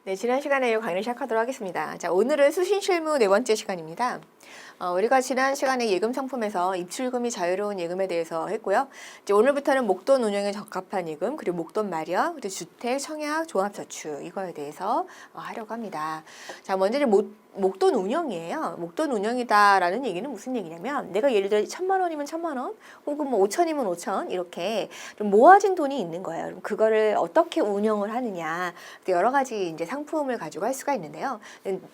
네, 지난 시간에 이 강의를 시작하도록 하겠습니다. 자, 오늘은 수신실무 네 번째 시간입니다. 우리가 지난 시간에 예금 상품에서 입출금이 자유로운 예금에 대해서 했고요. 이제 오늘부터는 목돈 운영에 적합한 예금, 그리고 목돈 마련, 그리고 주택, 청약, 종합저축 이거에 대해서 하려고 합니다. 자, 먼저 이제 목돈 운영이에요. 목돈 운영이다라는 얘기는 무슨 얘기냐면 내가 예를 들어 1,000만 원이면 1,000만 원, 혹은 뭐 5천이면 5천 이렇게 좀 모아진 돈이 있는 거예요. 그럼 그거를 어떻게 운영을 하느냐, 여러 가지 이제 상품을 가지고 할 수가 있는데요.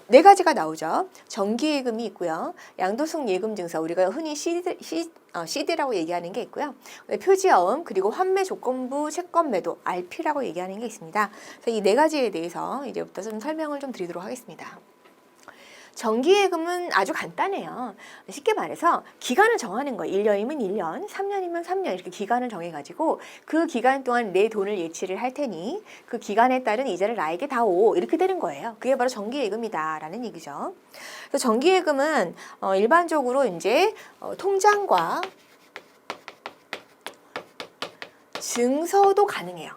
네 가지가 나오죠. 정기예금이 있고요. 양도성 예금증서, 우리가 흔히 CD라고 얘기하는 게 있고요. 표지어음, 그리고 환매 조건부 채권 매도, RP라고 얘기하는 게 있습니다. 그래서 이 네 가지에 대해서 이제부터 좀 설명을 좀 드리도록 하겠습니다. 정기예금은 아주 간단해요. 쉽게 말해서 기간을 정하는 거예요. 1년이면 1년, 3년이면 3년 이렇게 기간을 정해가지고 그 기간 동안 내 돈을 예치를 할 테니 그 기간에 따른 이자를 나에게 다오 이렇게 되는 거예요. 그게 바로 정기예금이다라는 얘기죠. 그래서 정기예금은 일반적으로 이제 통장과 증서도 가능해요.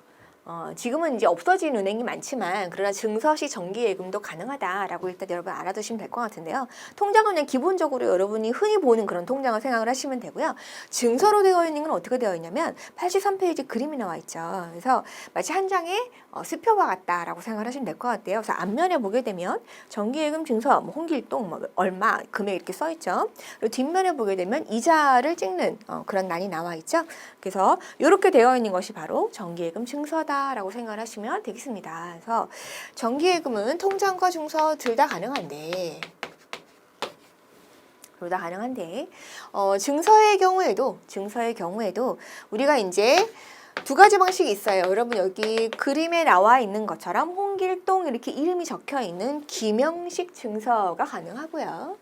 지금은 이제 없어진 은행이 많지만 그러나 증서시 정기예금도 가능하다라고 일단 여러분 알아두시면 될 것 같은데요. 통장은 그냥 기본적으로 여러분이 흔히 보는 그런 통장을 생각을 하시면 되고요. 증서로 되어 있는 건 어떻게 되어 있냐면 83페이지 그림이 나와 있죠. 그래서 마치 한 장의 수표와 같다라고 생각을 하시면 될 것 같아요. 그래서 앞면에 보게 되면 정기예금 증서, 뭐 홍길동, 뭐 얼마, 금액 이렇게 써 있죠. 그리고 뒷면에 보게 되면 이자를 찍는 그런 란이 나와 있죠. 그래서 이렇게 되어 있는 것이 바로 정기예금 증서다라고 생각을 하시면 되겠습니다. 그래서 정기예금은 통장과 증서 둘 다 가능한데 증서의 경우에도 우리가 이제 두 가지 방식이 있어요. 여러분 여기 그림에 나와 있는 것처럼 홍길동 이렇게 이름이 적혀 있는 기명식 증서가 가능하고요.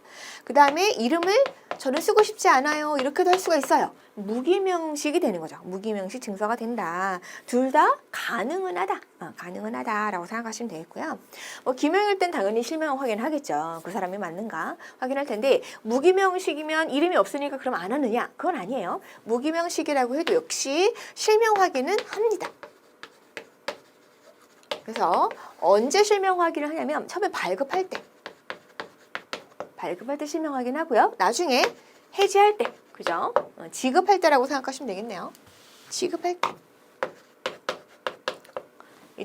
그 다음에 이름을 저는 쓰고 싶지 않아요. 이렇게도 할 수가 있어요. 무기명식이 되는 거죠. 무기명식 증서가 된다. 둘 다 가능은 하다. 가능은 하다라고 생각하시면 되겠고요. 기명일 땐 당연히 실명 확인하겠죠. 그 사람이 맞는가 확인할 텐데 무기명식이면 이름이 없으니까 그럼 안 하느냐? 그건 아니에요. 무기명식이라고 해도 역시 실명 확인은 합니다. 그래서 언제 실명 확인을 하냐면 처음에 발급할 때 실명 확인하고요. 나중에 해지할 때, 그죠? 지급할 때라고 생각하시면 되겠네요. 지급할 때.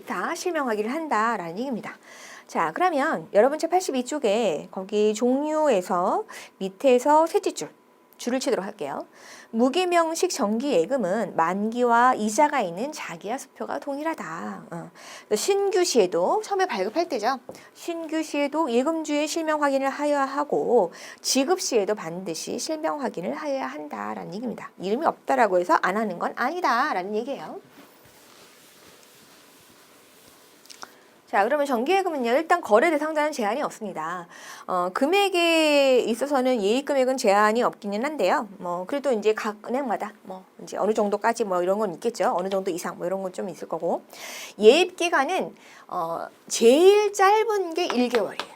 다 실명 확인을 한다라는 얘기입니다. 자, 그러면 여러분 책 82쪽에 거기 종류에서 밑에서 셋째 줄을 치도록 할게요. 무기명식 정기예금은 만기와 이자가 있는 자기와 수표가 동일하다. 신규 시에도 처음에 발급할 때죠. 신규 시에도 예금주의 실명 확인을 하여야 하고 지급 시에도 반드시 실명 확인을 하여야 한다라는 얘기입니다. 이름이 없다라고 해서 안 하는 건 아니다라는 얘기예요. 자, 그러면 정기예금은요, 일단 거래 대상자는 제한이 없습니다. 금액에 있어서는 예입금액은 제한이 없기는 한데요. 그래도 이제 각 은행마다 이제 어느 정도까지 이런 건 있겠죠. 어느 정도 이상 이런 건 좀 있을 거고. 예입 기간은 제일 짧은 게 1개월이에요.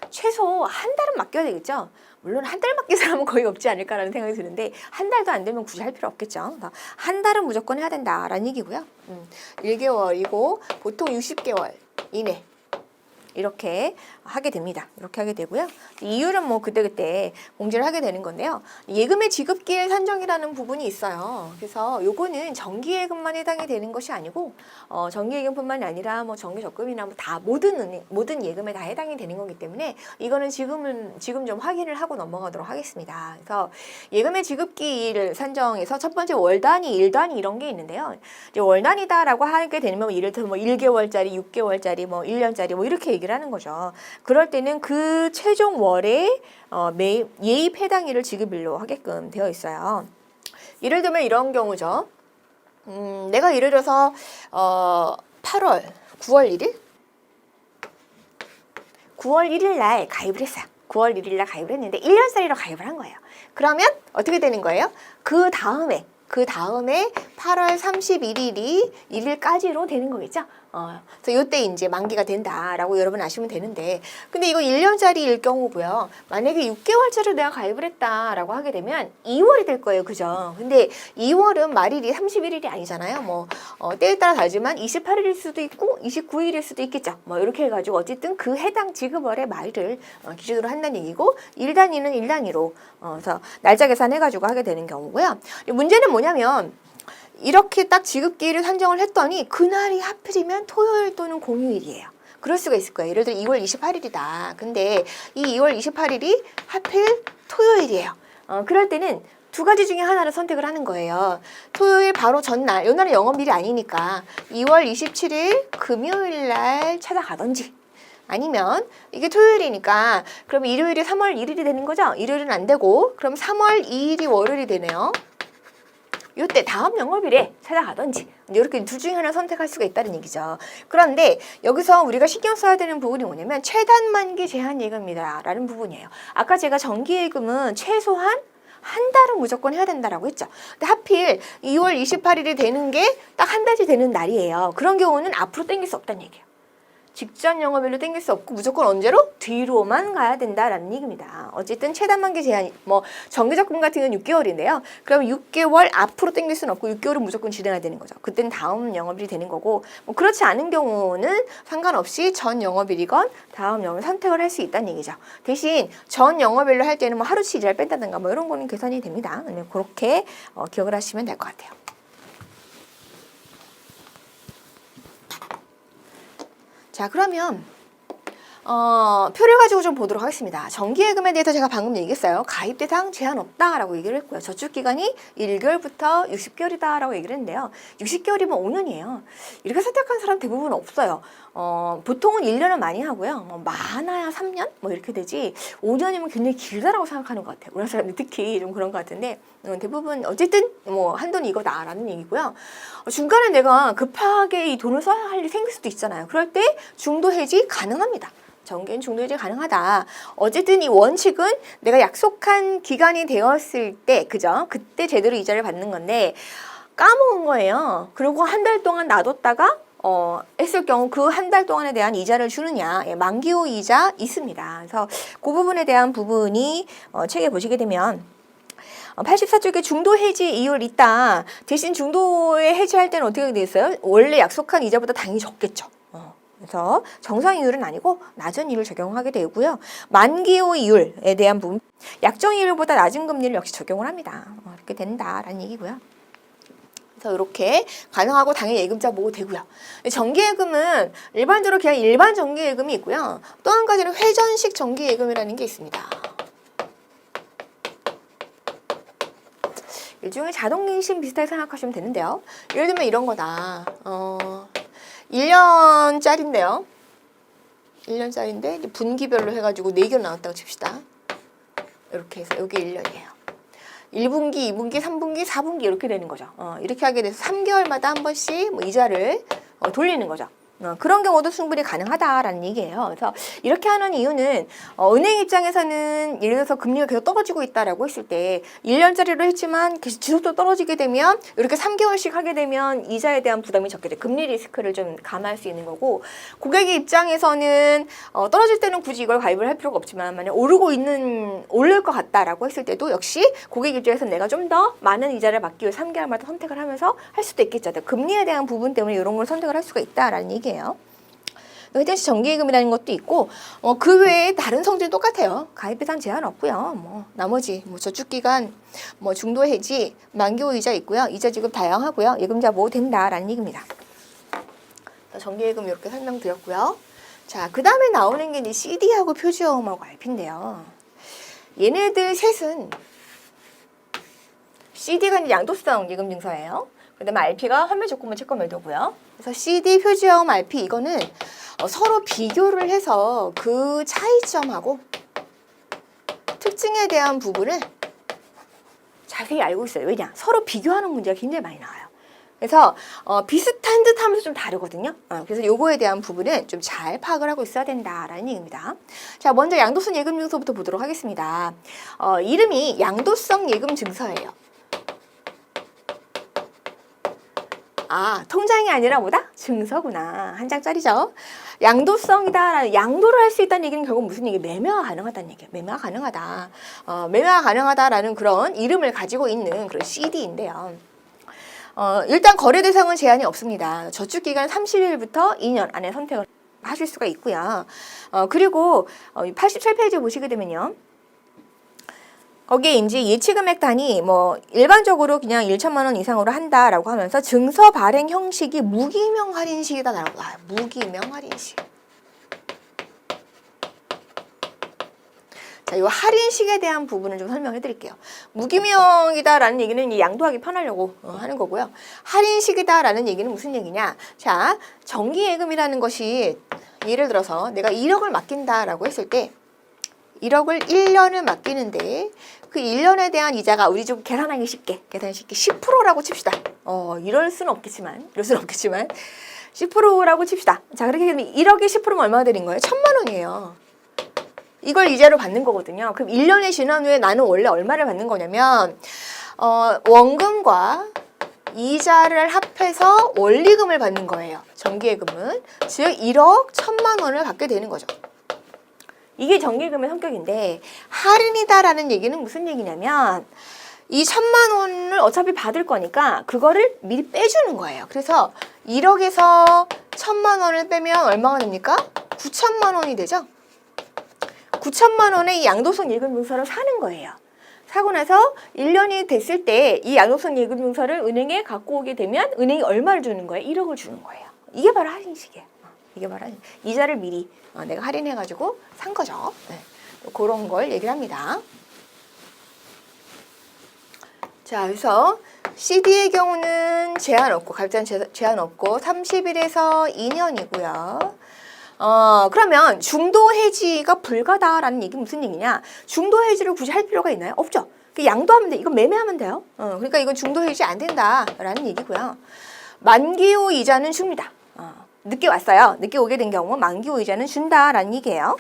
최소 한 달은 맡겨야 되겠죠. 물론 한 달 맡긴 사람은 거의 없지 않을까라는 생각이 드는데 한 달도 안 되면 굳이 할 필요 없겠죠. 한 달은 무조건 해야 된다라는 얘기고요. 1개월이고 보통 60개월 이내 이렇게 하게 됩니다. 이렇게 하게 되고요. 이유는 그때그때 공지를 하게 되는 건데요. 예금의 지급기일 산정이라는 부분이 있어요. 그래서 요거는 정기예금만 해당이 되는 것이 아니고 정기예금뿐만이 아니라 정기적금이나 다 모든 예금에 다 해당이 되는 거기 때문에 이거는 지금 좀 확인을 하고 넘어가도록 하겠습니다. 그래서 예금의 지급기일을 산정해서 첫 번째 월 단위, 일 단위 이런 게 있는데요. 이제 월 단위다라고 하게 되면 예를 들어 1개월짜리, 6개월짜리, 1년짜리 이렇게 얘기를 하는 거죠. 그럴 때는 그 최종 월에 예입 해당일을 지급일로 하게끔 되어 있어요. 예를 들면 이런 경우죠. 내가 예를 들어서 9월 1일 날 가입을 했어요. 9월 1일 날 가입을 했는데 1년짜리로 가입을 한 거예요. 그러면 어떻게 되는 거예요? 그 다음에 8월 31일이 1일까지로 되는 거겠죠? 그래서 이때 이제 만기가 된다라고 여러분 아시면 되는데, 근데 이거 1년짜리일 경우고요. 만약에 6개월짜리 내가 가입을 했다라고 하게 되면 2월이 될 거예요. 그죠? 근데 2월은 말일이 31일이 아니잖아요. 뭐 때에 따라 다르지만 28일일 수도 있고 29일일 수도 있겠죠. 뭐 이렇게 해가지고 어쨌든 그 해당 지급월의 말을 기준으로 한다는 얘기고, 일 단위는 일 단위로 그래서 날짜 계산해가지고 하게 되는 경우고요. 문제는 뭐냐면 이렇게 딱 지급기일을 산정을 했더니 그날이 하필이면 토요일 또는 공휴일이에요. 그럴 수가 있을 거예요. 예를 들어 2월 28일이다. 근데 이 2월 28일이 하필 토요일이에요. 그럴 때는 두 가지 중에 하나를 선택을 하는 거예요. 토요일 바로 전날, 이날은 영업일이 아니니까 2월 27일 금요일 날 찾아가든지, 아니면 이게 토요일이니까 그럼 일요일이 3월 1일이 되는 거죠? 일요일은 안 되고 그럼 3월 2일이 월요일이 되네요. 이때 다음 영업일에 찾아가든지, 이렇게 둘 중에 하나 선택할 수가 있다는 얘기죠. 그런데 여기서 우리가 신경 써야 되는 부분이 뭐냐면 최단 만기 제한 예금이다 라는 부분이에요. 아까 제가 정기예금은 최소한 한 달은 무조건 해야 된다라고 했죠. 근데 하필 2월 28일이 되는 게 딱 한 달이 되는 날이에요. 그런 경우는 앞으로 당길 수 없다는 얘기예요. 직전 영업일로 당길 수 없고 무조건 언제로? 뒤로만 가야 된다라는 얘기입니다. 어쨌든 최단 만기 제한, 뭐 정기적금 같은 경우는 6개월인데요. 그럼 6개월 앞으로 당길 수는 없고 6개월은 무조건 진행해야 되는 거죠. 그때는 다음 영업일이 되는 거고, 뭐 그렇지 않은 경우는 상관없이 전 영업일이건 다음 영업일 선택을 할 수 있다는 얘기죠. 대신 전 영업일로 할 때는 뭐 하루치 일을 뺀다든가 뭐 이런 거는 계산이 됩니다. 그렇게 기억을 하시면 될 것 같아요. 자, 그러면 표를 가지고 좀 보도록 하겠습니다. 정기예금에 대해서 제가 방금 얘기했어요. 가입 대상 제한 없다라고 얘기를 했고요. 저축기간이 1개월부터 60개월이다라고 얘기를 했는데요. 60개월이면 5년이에요. 이렇게 선택한 사람 대부분 없어요. 보통은 1년은 많이 하고요. 많아야 3년? 뭐 이렇게 되지 5년이면 굉장히 길다라고 생각하는 것 같아요. 우리나라 사람들 특히 좀 그런 것 같은데, 대부분 어쨌든 뭐 한돈 이거다라는 얘기고요. 중간에 내가 급하게 이 돈을 써야 할 일이 생길 수도 있잖아요. 그럴 때 중도 해지 가능합니다. 정기는 중도 해지 가능하다. 어쨌든 이 원칙은 내가 약속한 기간이 되었을 때, 그죠? 그때 제대로 이자를 받는 건데 까먹은 거예요. 그리고 한 달 동안 놔뒀다가 했을 경우 그 한 달 동안에 대한 이자를 주느냐, 만기 후 이자 있습니다. 그래서 그 부분에 대한 부분이 책에 보시게 되면 84쪽에 중도 해지 이율 있다. 대신 중도에 해지할 때는 어떻게 돼 있어요? 원래 약속한 이자보다 당연히 적겠죠. 그래서 정상 이율은 아니고 낮은 이율을 적용하게 되고요. 만기 후 이율에 대한 부분, 약정 이율보다 낮은 금리를 역시 적용을 합니다. 이렇게 된다라는 얘기고요. 그래서 이렇게 가능하고 당연히 예금자 보고 되고요. 정기예금은 일반적으로 그냥 일반 정기예금이 있고요. 또 한 가지는 회전식 정기예금이라는 게 있습니다. 일종의 자동갱신 비슷하게 생각하시면 되는데요. 예를 들면 이런 거다. 1년짜리인데요. 1년짜리인데 분기별로 해가지고 4개월 나왔다고 칩시다. 이렇게 해서 여기 1년이에요. 1분기, 2분기, 3분기, 4분기 이렇게 되는 거죠. 이렇게 하게 돼서 3개월마다 한 번씩 뭐 이자를 돌리는 거죠. 그런 경우도 충분히 가능하다라는 얘기예요. 그래서 이렇게 하는 이유는 은행 입장에서는 예를 들어서 금리가 계속 떨어지고 있다라고 했을 때 1년짜리로 했지만 계속 지속적으로 떨어지게 되면 이렇게 3개월씩 하게 되면 이자에 대한 부담이 적게 돼. 금리 리스크를 좀 감안할 수 있는 거고, 고객의 입장에서는 떨어질 때는 굳이 이걸 가입을 할 필요가 없지만 만약 오를 것 같다라고 했을 때도 역시 고객 입장에서 내가 좀 더 많은 이자를 받기 위해 3개월마다 선택을 하면서 할 수도 있겠죠. 금리에 대한 부분 때문에 이런 걸 선택을 할 수가 있다라는 얘기예요. 회전식 정기예금이라는 것도 있고, 그 외에 다른 성질이 똑같아요. 가입 대상 제한 없고요. 나머지 저축기간, 중도 해지, 만기 후 이자 있고요. 이자 지급 다양하고요. 예금자 보호 된다라는 얘기입니다. 정기예금 이렇게 설명드렸고요. 자, 그 다음에 나오는 게 이제 CD하고 표지보험하고 RP인데요. 얘네들 셋은 CD가 이제 양도성 예금 증서예요. 그 다음에 RP가 환매 조건부 채권 매도고요. 그래서 CD, 표지보험, RP 이거는 서로 비교를 해서 그 차이점하고 특징에 대한 부분을 자세히 알고 있어요. 왜냐? 서로 비교하는 문제가 굉장히 많이 나와요. 그래서 비슷한 듯 하면서 좀 다르거든요. 그래서 요거에 대한 부분은 좀 잘 파악을 하고 있어야 된다라는 얘기입니다. 자, 먼저 양도성 예금 증서부터 보도록 하겠습니다. 이름이 양도성 예금 증서예요. 아, 통장이 아니라 뭐다? 증서구나. 한 장짜리죠. 양도성이다. 양도를 할 수 있다는 얘기는 결국 무슨 얘기? 매매가 가능하다는 얘기예요. 매매가 가능하다. 매매가 가능하다라는 그런 이름을 가지고 있는 그런 CD인데요. 일단 거래 대상은 제한이 없습니다. 저축기간 30일부터 2년 안에 선택을 하실 수가 있고요. 그리고 87페이지 보시게 되면요. 거기에 이제 예치금액 단위 뭐 일반적으로 그냥 1천만 원 이상으로 한다라고 하면서 증서 발행 형식이 무기명 할인식이다라고. 무기명 할인식. 자, 이 할인식에 대한 부분을 좀 설명해 드릴게요. 무기명이다라는 얘기는 양도하기 편하려고 하는 거고요. 할인식이다라는 얘기는 무슨 얘기냐? 자, 정기예금이라는 것이 예를 들어서 내가 1억을 맡긴다라고 했을 때 1억을 1년을 맡기는데 그 1년에 대한 이자가 우리 좀 계산하기 쉽게 10%라고 칩시다. 이럴 수는 없겠지만 10%라고 칩시다. 자, 그렇게 되면 1억에 10%면 얼마가 되는 거예요? 1,000만 원이에요. 이걸 이자로 받는 거거든요. 그럼 1년이 지난 후에 나는 원래 얼마를 받는 거냐면 원금과 이자를 합해서 원리금을 받는 거예요. 정기예금은. 즉 1억 1,000만 원을 받게 되는 거죠. 이게 정기예금의 성격인데 할인이다라는 얘기는 무슨 얘기냐면 이 1,000만 원을 어차피 받을 거니까 그거를 미리 빼주는 거예요. 그래서 1억에서 1,000만 원을 빼면 얼마가 됩니까? 9,000만 원이 되죠. 9,000만 원의 이 양도성 예금 증서를 사는 거예요. 사고 나서 1년이 됐을 때 이 양도성 예금 증서를 은행에 갖고 오게 되면 은행이 얼마를 주는 거예요? 1억을 주는 거예요. 이게 바로 할인식이에요. 이게 바로 이자를 미리 내가 할인해가지고 산 거죠. 네. 그런 걸 얘기를 합니다. 자, 그래서 CD의 경우는 제한 없고 가입자는 제한 없고 30일에서 2년이고요. 그러면 중도 해지가 불가다라는 얘기는 무슨 얘기냐? 중도 해지를 굳이 할 필요가 있나요? 없죠. 양도하면 돼. 이건 매매하면 돼요. 그러니까 이건 중도 해지 안 된다라는 얘기고요. 만기 후 이자는 줍니다. 늦게 왔어요. 늦게 오게 된 경우 만기 후 이자는 준다라는 얘기예요.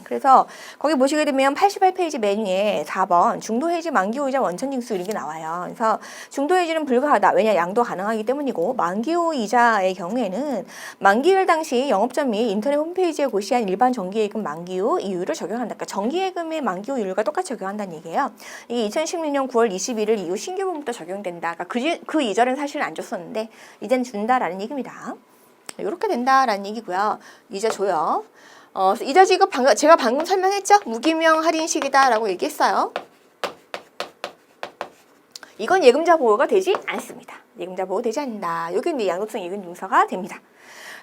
그래서 거기 보시게 되면 88페이지 맨 위에 4번 중도해지 만기후이자 원천징수 이런 게 나와요. 그래서 중도해지는 불가하다. 왜냐? 양도 가능하기 때문이고 만기후이자의 경우에는 만기일 당시 영업점 및 인터넷 홈페이지에 고시한 일반 정기예금 만기후 이율을 적용한다. 그러니까 정기예금의 만기후 이율과 똑같이 적용한다는 얘기예요. 이게 2016년 9월 21일 이후 신규분부터 적용된다. 그러니까 그 이전은 사실 안 줬었는데 이제는 준다라는 얘기입니다. 이렇게 된다라는 얘기고요. 이자 줘요. 이자 지급 제가 방금 설명했죠? 무기명 할인식이다라고 얘기했어요. 이건 예금자 보호가 되지 않습니다. 예금자 보호 되지 않는다. 여기 이제 양도성 예금 증서가 됩니다.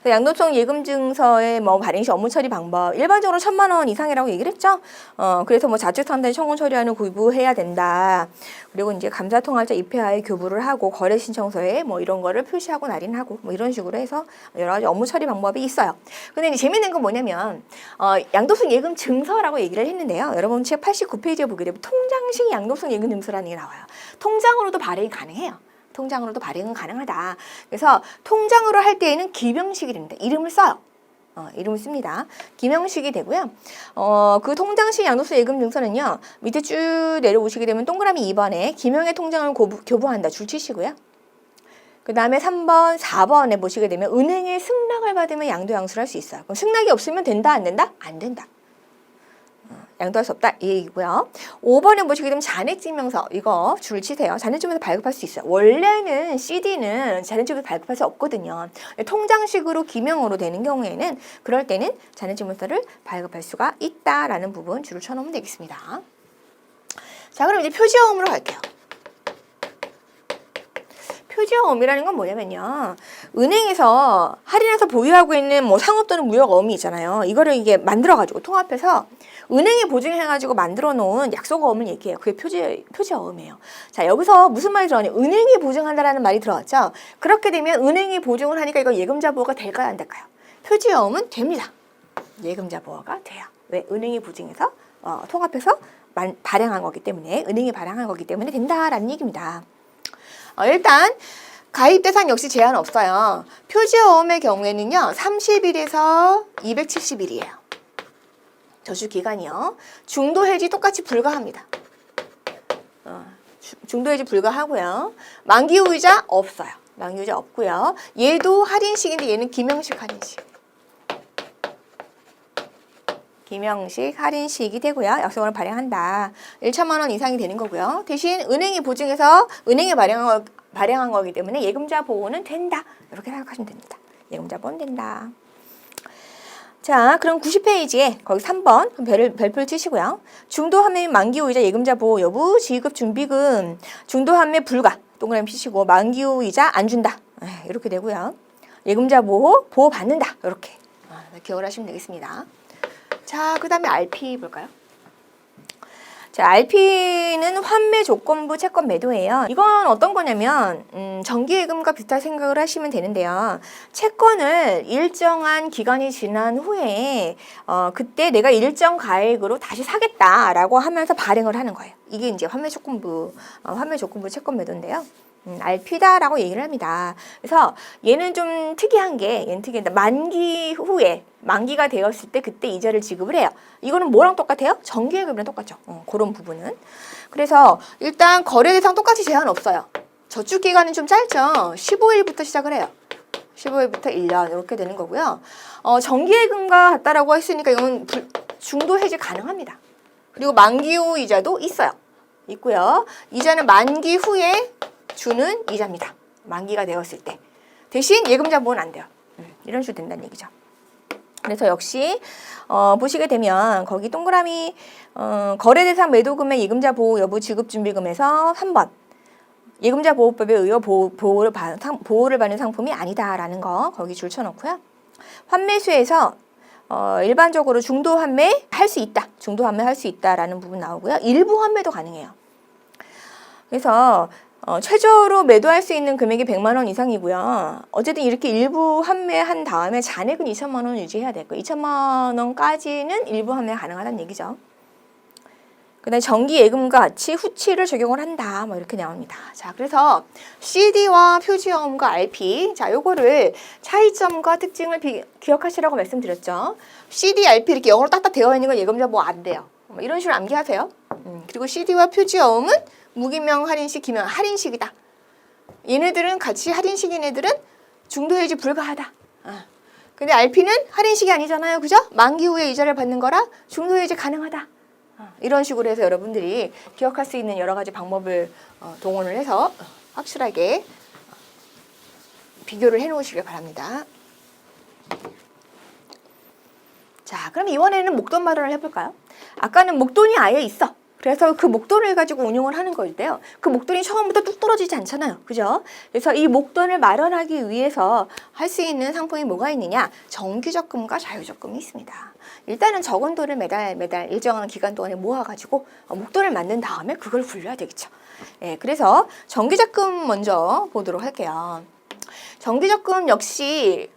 양도성 예금 증서의 발행 시 업무 처리 방법 일반적으로 1,000만 원 이상이라고 얘기를 했죠. 그래서 자책상단에 청구 처리하는 교부해야 된다. 그리고 이제 감사통화자 입회하에 교부를 하고 거래 신청서에 이런 거를 표시하고 날인하고 이런 식으로 해서 여러 가지 업무 처리 방법이 있어요. 근데 이제 재밌는 건 뭐냐면 양도성 예금 증서라고 얘기를 했는데요. 여러분 책 89페이지에 보게 되면 통장식 양도성 예금 증서라는 게 나와요. 통장으로도 발행이 가능해요. 통장으로도 발행은 가능하다. 그래서 통장으로 할 때에는 기명식이 됩니다. 이름을 써요. 이름을 씁니다. 기명식이 되고요. 그 통장식 양도소 예금 증서는요. 밑에 쭉 내려오시게 되면 동그라미 2번에 기명의 통장을 교부한다. 줄 치시고요. 그 다음에 3번, 4번에 보시게 되면 은행의 승낙을 받으면 양도 양수를 할 수 있어요. 그럼 승낙이 없으면 된다, 안 된다? 안 된다. 양도할 수 없다 이 얘기고요. 5번에 보시게 되면 잔액증명서 이거 줄 치세요. 잔액증명서 발급할 수 있어요. 원래는 CD는 잔액증명서 발급할 수 없거든요. 통장식으로 기명으로 되는 경우에는 그럴 때는 잔액증명서를 발급할 수가 있다라는 부분 줄을 쳐놓으면 되겠습니다. 자, 그럼 이제 표지어음으로 갈게요. 표지어음이라는 건 뭐냐면요. 은행에서 할인해서 보유하고 있는 상업 또는 무역 어음이 있잖아요. 이거를 이게 만들어가지고 통합해서 은행에 보증해가지고 만들어 놓은 약속어음을 얘기해요. 그게 표지어음이에요. 자, 여기서 무슨 말이 들어가냐? 은행이 보증한다라는 말이 들어왔죠. 그렇게 되면 은행이 보증을 하니까 이거 예금자 보호가 될까요? 안 될까요? 표지어음은 됩니다. 예금자 보호가 돼요. 왜? 은행이 보증해서 통합해서 발행한 거기 때문에 은행이 발행한 거기 때문에 된다라는 얘기입니다. 일단 가입 대상 역시 제한 없어요. 표지어음의 경우에는요. 30일에서 270일이에요. 저축 기간이요. 중도 해지 똑같이 불가합니다. 중도 해지 불가하고요. 만기 후이자 없어요. 만기후자 없고요. 얘도 할인식인데 얘는 김영식 할인식. 김영식 할인식이 되고요. 약속을 발행한다. 1천만 원 이상이 되는 거고요. 대신 은행이 보증해서 은행이 발행한 거기 때문에 예금자 보호는 된다. 이렇게 생각하시면 됩니다. 예금자 보호는 된다. 자, 그럼 90페이지에 거기 3번 별표를 치시고요. 중도환매 만기후 이자 예금자 보호 여부 지급 준비금 중도환매 불가 동그라미 피시고 만기후 이자 안 준다. 이렇게 되고요. 예금자 보호 받는다. 이렇게 기억을 하시면 되겠습니다. 자, 그 다음에 RP 볼까요? 자, RP는 환매 조건부 채권 매도예요. 이건 어떤 거냐면 정기예금과 비슷한 생각을 하시면 되는데요. 채권을 일정한 기간이 지난 후에 그때 내가 일정 가액으로 다시 사겠다라고 하면서 발행을 하는 거예요. 이게 이제 환매 조건부 채권 매도인데요. RP다라고 얘기를 합니다. 그래서 얘는 좀 특이한 게, 얘는 특이한데 만기 후에 만기가 되었을 때 그때 이자를 지급을 해요. 이거는 뭐랑 똑같아요? 정기예금이랑 똑같죠. 그런 부분은. 그래서 일단 거래 대상 똑같이 제한 없어요. 저축 기간은 좀 짧죠. 15일부터 시작을 해요. 15일부터 1년 이렇게 되는 거고요. 정기예금과 같다라고 했으니까 이건 중도 해지 가능합니다. 그리고 만기 후 이자도 있고요. 이자는 만기 후에 주는 이자입니다. 만기가 되었을 때. 대신 예금자 보호는 안 돼요. 이런 식으로 된다는 얘기죠. 그래서 역시 보시게 되면 거기 동그라미 거래대상 매도금의 예금자 보호 여부 지급준비금에서 3번 예금자 보호법에 의해 보호를 받는 상품이 아니다라는 거 거기 줄쳐놓고요. 환매수에서 일반적으로 중도 환매 할 수 있다. 중도 환매 할 수 있다라는 부분 나오고요. 일부 환매도 가능해요. 그래서 최저로 매도할 수 있는 금액이 100만 원 이상이고요. 어쨌든 이렇게 일부 환매한 다음에 잔액은 2천만 원 유지해야 되고 2천만 원까지는 일부 환매가 가능하다는 얘기죠. 그 다음에 정기 예금과 같이 후치를 적용을 한다. 뭐 이렇게 나옵니다. 자, 그래서 CD와 표지어음과 RP. 자, 요거를 차이점과 특징을 기억하시라고 말씀드렸죠. CD, RP 이렇게 영어로 딱딱 되어 있는 건 예금자 뭐 안 돼요. 뭐 이런 식으로 암기하세요. 그리고 CD와 표지어음은 무기명 할인식, 기명 할인식이다. 얘네들은 같이 할인식인 애들은 중도해지 불가하다. 근데 RP는 할인식이 아니잖아요. 그죠? 만기 후에 이자를 받는 거라 중도해지 가능하다. 이런 식으로 해서 여러분들이 기억할 수 있는 여러 가지 방법을 동원을 해서 확실하게 비교를 해 놓으시길 바랍니다. 자, 그럼 이번에는 목돈 마련을 해볼까요? 아까는 목돈이 아예 있어. 그래서 그 목돈을 가지고 운용을 하는 건데요. 그 목돈이 처음부터 뚝 떨어지지 않잖아요. 그죠? 그래서 이 목돈을 마련하기 위해서 할 수 있는 상품이 뭐가 있느냐? 정기적금과 자유적금이 있습니다. 일단은 적은 돈을 매달 일정한 기간 동안에 모아가지고 목돈을 만든 다음에 그걸 굴려야 되겠죠. 네, 그래서 정기적금 먼저 보도록 할게요. 정기적금 역시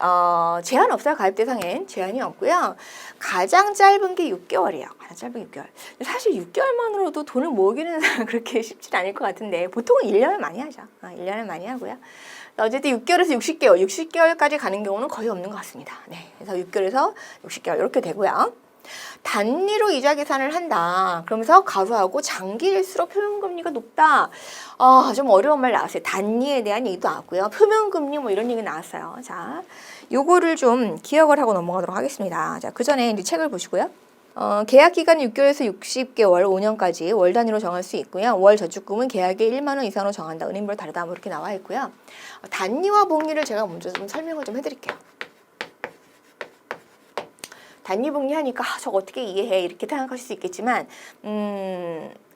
제한 없어요. 가입 대상엔 제한이 없고요. 가장 짧은 게 6개월이에요. 가장 짧은 6개월. 사실 6개월만으로도 돈을 모으기는 그렇게 쉽지 않을 것 같은데 보통은 1년을 많이 하죠. 1년을 많이 하고요. 어쨌든 6개월에서 60개월, 60개월까지 가는 경우는 거의 없는 것 같습니다. 네, 그래서 6개월에서 60개월 이렇게 되고요. 단리로 이자 계산을 한다. 그러면서 가로하고 장기일수록 표면금리가 높다. 좀 어려운 말 나왔어요. 단리에 대한 얘기도 나왔고요. 표면금리 뭐 이런 얘기 나왔어요. 자, 요거를 좀 기억을 하고 넘어가도록 하겠습니다. 자, 그 전에 이제 책을 보시고요. 계약 기간은 6개월에서 60개월, 5년까지 월 단위로 정할 수 있고요. 월 저축금은 계약에 1만 원 이상으로 정한다. 은행별 다르다. 뭐 이렇게 나와 있고요. 단리와 복리를 제가 먼저 좀 설명을 좀 해드릴게요. 단위복리 하니까 저거 어떻게 이해해 이렇게 생각하실 수 있겠지만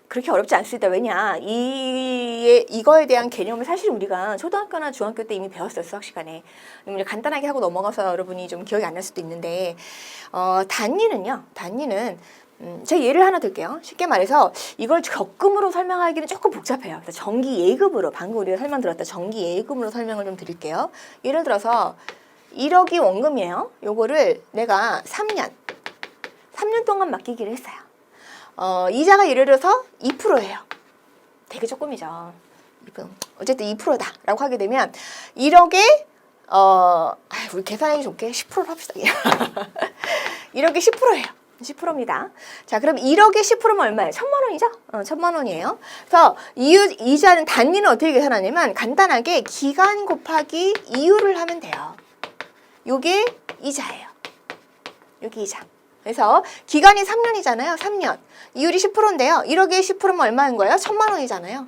그렇게 어렵지 않습니다. 왜냐 이거에 대한 개념을 사실 우리가 초등학교나 중학교 때 이미 배웠어요. 수학 시간에. 간단하게 하고 넘어가서 여러분이 좀 기억이 안 날 수도 있는데 단위는 제가 예를 하나 들게요. 쉽게 말해서 이걸 적금으로 설명하기는 조금 복잡해요. 그래서 정기 예금으로 방금 우리가 설명드렸다. 정기 예금으로 설명을 좀 드릴게요. 예를 들어서 1억이 원금이에요. 요거를 내가 3년 동안 맡기기로 했어요. 이자가 예를 들어서 2%예요. 되게 조금이죠. 2%. 어쨌든 2%다 라고 하게 되면 1억에 우리 계산하기 좋게 10%로 합시다. 1억에 10%예요. 10%입니다. 자, 그럼 1억에 10%면 얼마예요? 1,000만 원이죠? 1,000만 원이에요. 그래서 이자는 단위는 어떻게 계산하냐면 간단하게 기간 곱하기 이율을 하면 돼요. 요게 이자예요. 요게 이자. 그래서 기간이 3년이잖아요. 3년. 이율이 10%인데요. 1억에 10%면 얼마인 거예요? 1,000만 원이잖아요.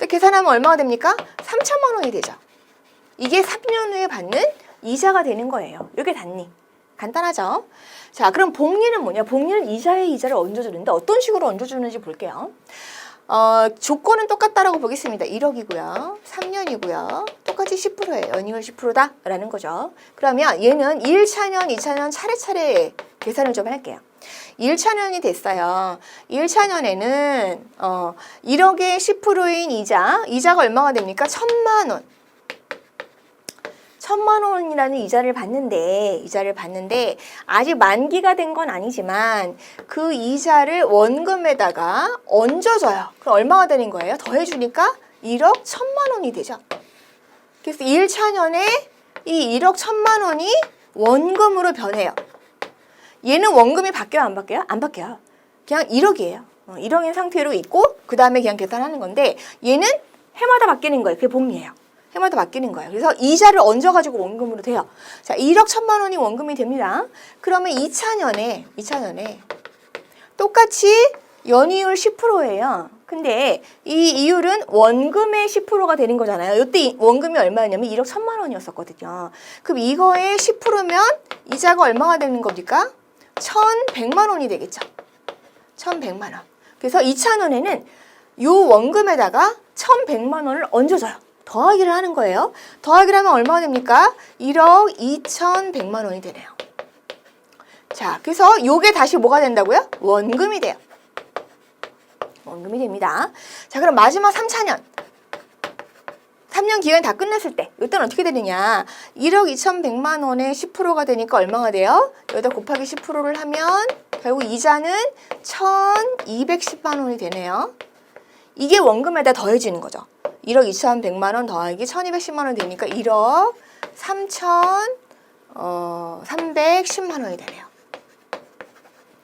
계산하면 얼마가 됩니까? 3,000만 원이 되죠. 이게 3년 후에 받는 이자가 되는 거예요. 요게 단위. 간단하죠? 자, 그럼 복리는 뭐냐? 복리는 이자에 이자를 얹어주는데 어떤 식으로 얹어주는지 볼게요. 조건은 똑같다라고 보겠습니다. 1억이고요. 3년이고요. 똑같이 10%예요. 연이율 10%다라는 거죠. 그러면 얘는 1차년, 2차년 차례차례 계산을 좀 할게요. 1차년이 됐어요. 1차년에는 1억에 10%인 이자가 얼마가 됩니까? 1,000만 원. 1,000만 원이라는 이자를 받는데 아직 만기가 된 건 아니지만 그 이자를 원금에다가 얹어줘요. 그럼 얼마가 되는 거예요? 더해주니까 1억 1,000만 원이 되죠. 그래서 1차년에 이 1억 1,000만 원이 원금으로 변해요. 얘는 원금이 바뀌어요? 안 바뀌어요? 안 바뀌어요. 그냥 1억이에요. 1억인 상태로 있고 그 다음에 그냥 계산하는 건데 얘는 해마다 바뀌는 거예요. 그게 복리예요. 해마다 바뀌는 거예요. 그래서 이자를 얹어가지고 원금으로 돼요. 자, 1억 1,000만 원이 원금이 됩니다. 그러면 2차년에 똑같이 연이율 10%예요. 근데 이 이율은 원금의 10%가 되는 거잖아요. 이때 원금이 얼마였냐면 1억 1,000만 원이었었거든요. 그럼 이거의 10%면 이자가 얼마가 되는 겁니까? 1,100만 원이 되겠죠. 1,100만 원. 그래서 2차년에는 이 원금에다가 1,100만 원을 얹어줘요. 더하기를 하는 거예요. 더하기를 하면 얼마가 됩니까? 1억 2,100만 원이 되네요. 자, 그래서 요게 다시 뭐가 된다고요? 원금이 돼요. 원금이 됩니다. 자, 그럼 마지막 3차년. 3년 기간이 다 끝났을 때 이때는 어떻게 되느냐? 1억 2,100만 원에 10%가 되니까 얼마가 돼요? 여기다 곱하기 10%를 하면 결국 이자는 1,210만 원이 되네요. 이게 원금에다 더해지는 거죠. 1억 2,100만 원 더하기 1,210만 원 되니까 1억 3,310만 원이 되네요.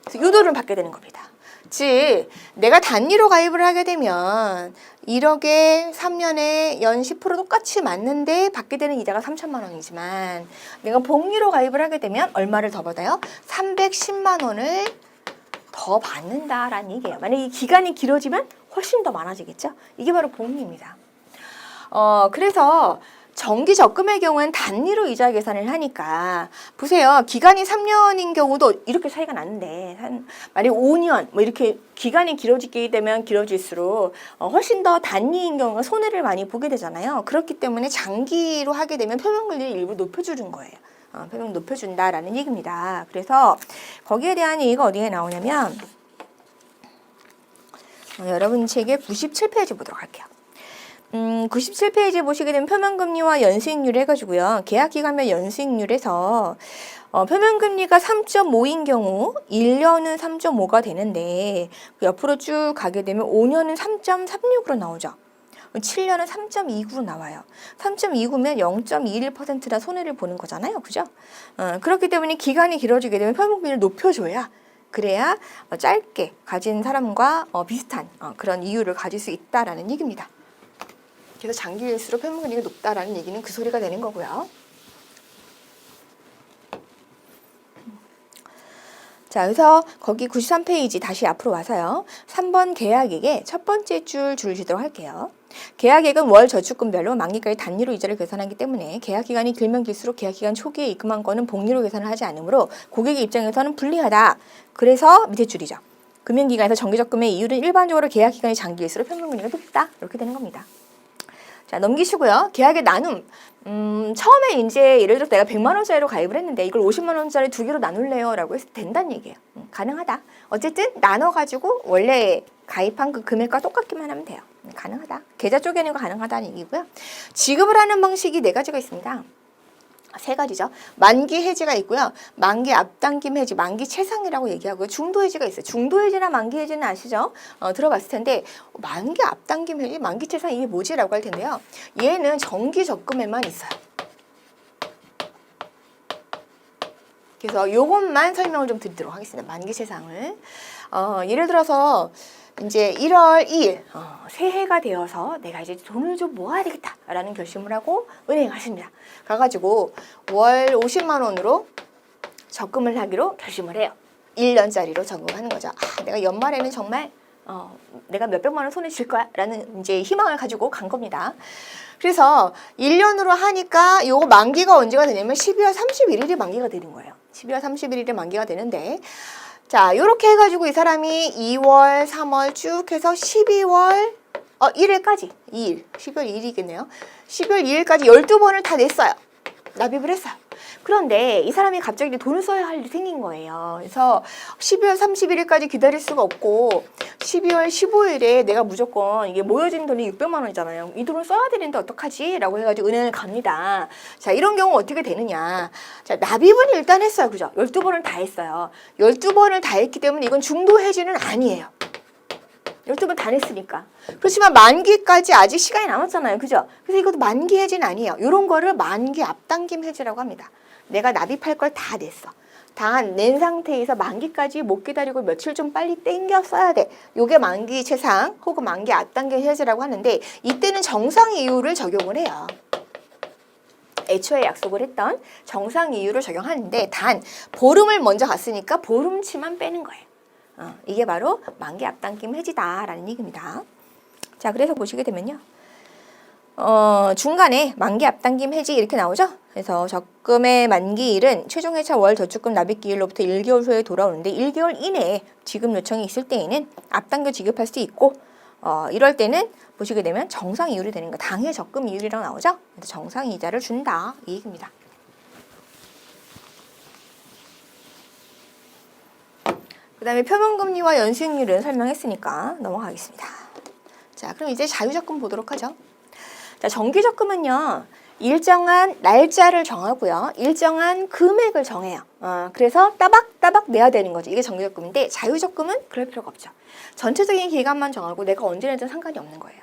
그래서 요 돈을 받게 되는 겁니다. 즉 내가 단위로 가입을 하게 되면 1억에 3년에 연 10% 똑같이 맞는데 받게 되는 이자가 3,000만 원이지만 내가 복리로 가입을 하게 되면 얼마를 더 받아요? 310만 원을 더 받는다라는 얘기예요. 만약에 이 기간이 길어지면 훨씬 더 많아지겠죠? 이게 바로 복리입니다. 그래서 정기 적금의 경우는 단위로 이자 계산을 하니까 보세요. 기간이 3년인 경우도 이렇게 차이가 나는데 만약에 5년 뭐 이렇게 기간이 길어지게 되면 길어질수록 훨씬 더 단위인 경우가 손해를 많이 보게 되잖아요. 그렇기 때문에 장기로 하게 되면 표면금리를 일부 높여주는 거예요. 표면 높여준다라는 얘기입니다. 그래서 거기에 대한 얘기가 어디에 나오냐면 여러분 책의 97페이지 보도록 할게요. 97페이지 보시게 되면 표면금리와 연수익률 해가지고요. 계약기간별 연수익률에서 표면금리가 3.5인 경우 1년은 3.5가 되는데 옆으로 쭉 가게 되면 5년은 3.36으로 나오죠. 7년은 3.29로 나와요. 3.29면 0.21%나 손해를 보는 거잖아요. 그죠? 그렇기 때문에 기간이 길어지게 되면 표면금리를 높여줘야 그래야 짧게 가진 사람과 비슷한 그런 이유를 가질 수 있다라는 얘기입니다. 그래서 장기일수록 표면금리가 높다라는 얘기는 그 소리가 되는 거고요. 자, 그래서 거기 93페이지 다시 앞으로 와서요. 3번 계약액의 첫 번째 줄 주시도록 할게요. 계약액은 월 저축금별로 만기까지 단위로 이자를 계산하기 때문에 계약기간이 길면 길수록 계약기간 초기에 입금한 거는 복리로 계산을 하지 않으므로 고객의 입장에서는 불리하다. 그래서 밑에 줄이죠. 금융기관에서 정기적금의 이율은 일반적으로 계약기간이 장기일수록 표면금리가 높다. 이렇게 되는 겁니다. 자, 넘기시고요. 계약의 나눔. 처음에 이제 예를 들어서 내가 100만 원짜리로 가입을 했는데 이걸 50만 원짜리 두 개로 나눌래요 라고 해서 된다는 얘기예요. 가능하다. 어쨌든 나눠가지고 원래 가입한 그 금액과 똑같기만 하면 돼요. 가능하다. 계좌 쪼개는 거 가능하다는 얘기고요. 지급을 하는 방식이 4가지가 있습니다. 3가지죠. 만기 해지가 있고요. 만기 앞당김 해지, 만기 채상이라고 얘기하고요. 중도 해지가 있어요. 중도 해지나 만기 해지는 아시죠? 들어봤을 텐데 만기 앞당김 해지, 만기 채상 이게 뭐지라고 할 텐데요. 얘는 정기 적금에만 있어요. 그래서 요것만 설명을 좀 드리도록 하겠습니다. 만기채상을. 예를 들어서 이제 1월 2일 새해가 되어서 내가 이제 돈을 좀 모아야 되겠다라는 결심을 하고 은행에 갔습니다. 가가지고 월 50만 원으로 적금을 하기로 결심을 해요. 1년짜리로 적금하는 거죠. 내가 연말에는 정말 내가 몇백만 원 손에 쥘 거야 라는 이제 희망을 가지고 간 겁니다. 그래서 1년으로 하니까 요거 만기가 언제가 되냐면 12월 31일이 만기가 되는 거예요. 12월 31일에 만기가 되는데, 자, 요렇게 해가지고 이 사람이 2월, 3월 쭉 해서 12월 1일까지 2일, 12월 2일이겠네요. 12월 2일까지 12번을 다 냈어요. 납입을 했어요. 그런데 이 사람이 갑자기 돈을 써야 할 일이 생긴 거예요. 그래서 12월 31일까지 기다릴 수가 없고 12월 15일에 내가 무조건 이게 모여진 돈이 600만 원이잖아요. 이 돈을 써야 되는데 어떡하지? 라고 해가지고 은행을 갑니다. 자, 이런 경우 어떻게 되느냐. 자, 납입은 일단 했어요. 그죠? 12번을 다 했어요. 12번을 다 했기 때문에 이건 중도 해지는 아니에요. 12번 다 냈으니까. 그렇지만 만기까지 아직 시간이 남았잖아요. 그죠? 그래서 이것도 만기 해지는 아니에요. 이런 거를 만기 앞당김 해지라고 합니다. 내가 납입할 걸 다 냈어. 다 낸 상태에서 만기까지 못 기다리고 며칠 좀 빨리 땡겨 써야 돼. 요게 만기 채상 혹은 만기 앞당김 해지라고 하는데, 이때는 정상 이유를 적용을 해요. 애초에 약속을 했던 정상 이유를 적용하는데, 단 보름을 먼저 갔으니까 보름치만 빼는 거예요. 이게 바로 만기 앞당김 해지다라는 얘기입니다. 자, 그래서 보시게 되면요. 중간에 만기 앞당김 해지 이렇게 나오죠? 그래서 적금의 만기일은 최종 회차 월 저축금 납입 기일로부터 1개월 후에 돌아오는데 1개월 이내에 지급 요청이 있을 때에는 앞당겨 지급할 수 있고, 이럴 때는 보시게 되면 정상 이율이 되는 거, 당해 적금 이율이라고 나오죠? 그래서 정상 이자를 준다 이 얘기입니다. 그 다음에 표본금리와 연수익률은 설명했으니까 넘어가겠습니다. 자, 그럼 이제 자유적금 보도록 하죠. 자, 정기적금은요, 일정한 날짜를 정하고요, 일정한 금액을 정해요. 그래서 따박따박 내야 되는 거죠. 이게 정기적금인데, 자유적금은 그럴 필요가 없죠. 전체적인 기간만 정하고 내가 언제 내든 상관이 없는 거예요.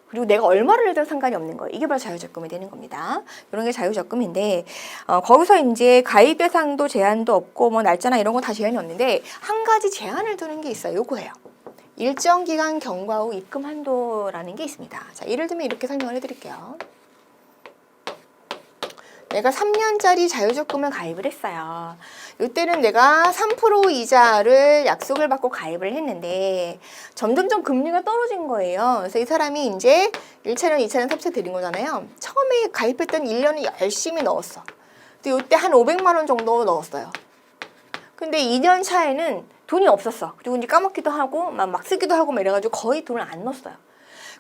그리고 내가 얼마를 내도 상관이 없는 거예요. 이게 바로 자유적금이 되는 겁니다. 이런 게 자유적금인데, 거기서 이제 가입 대상도 제한도 없고, 뭐 날짜나 이런 거 다 제한이 없는데, 한 가지 제한을 두는 게 있어요. 요거예요. 일정 기간 경과 후 입금 한도라는 게 있습니다. 자, 예를 들면 이렇게 설명을 해드릴게요. 내가 3년짜리 자유적금을 가입을 했어요. 이때는 내가 3% 이자를 약속을 받고 가입을 했는데 점점점 금리가 떨어진 거예요. 그래서 이 사람이 이제 1차년, 2차년, 3차년 드린 거잖아요. 처음에 가입했던 1년을 열심히 넣었어. 근데 이때 한 500만 원 정도 넣었어요. 근데 2년 차에는 돈이 없었어. 그리고 이제 까먹기도 하고 막 쓰기도 하고 막 이래가지고 거의 돈을 안 넣었어요.